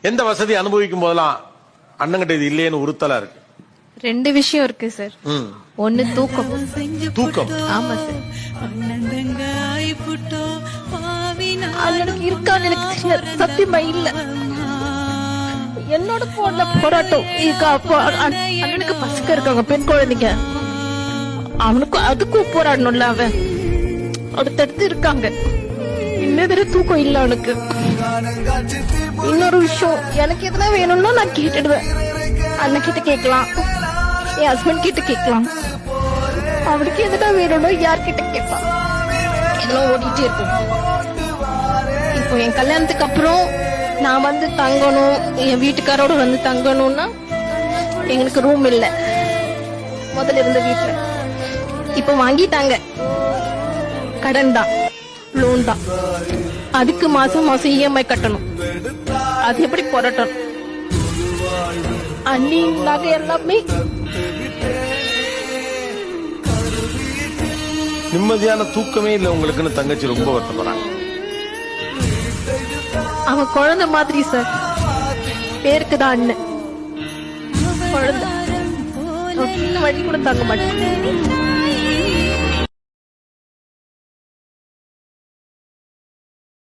எந்த வசதி அனுபவிக்கும் போதெல்லாம் அண்ணங்கிட்ட இது இல்லையேன்னு உறுத்தலா இருக்கு? ரெண்டு விஷயம் இருக்கு சார். ஒன்னு தூக்கம். தூக்கம்? ஆமா சார். அண்ணனுக்கு இருக்கான்னு எனக்கு தெரியாது, சத்தியமா இல்ல. என்னோட போன போராட்டம் அண்ணனுக்கு பசங்க இருக்காங்க, பெண் குழந்தைங்க, அவனுக்கு அதுக்கும் போராடணும்ல. அவன் அடுத்தடுத்து இருக்காங்க. இன்னும் தூக்கம் இல்ல அவனுக்கு. இன்னொரு விஷயம், எனக்கு எதுனா வேணும்னா நான் கேட்டுடுவேன். அண்ணன் கிட்ட கேட்கலாம், என் ஹஸ்பண்ட் கிட்ட கேட்கலாம். அவனுக்கு எதுனா வேணும்னா யார்கிட்ட கேட்பான். இதெல்லாம் ஓடிட்டே இருக்கும். இப்போ என் கல்யாணத்துக்கு அப்புறம் நான் வந்து தங்கணும், என் வீட்டுக்காரோட வந்து தங்கணும்னா எங்களுக்கு ரூம் இல்ல. முதல்ல இருந்த வீட்டுல இப்ப வாங்கிட்டாங்க. கடன் தான், லோன் தான். அதுக்கு மாசம் மாசம் இஎம்ஐ கட்டணும். அது எப்படி புரட்டணும்? அண்ணி நகை எல்லாமே. நிம்மதியான தூக்கமே இல்ல உங்களுக்குன்னு தங்கச்சி ரொம்ப வருத்தப்படுறாங்க. அவன் குழந்தை மாதிரி சார். பேருக்கு தான் அண்ணன், குழந்தை. வழி கூட தாங்க மாட்டேன்.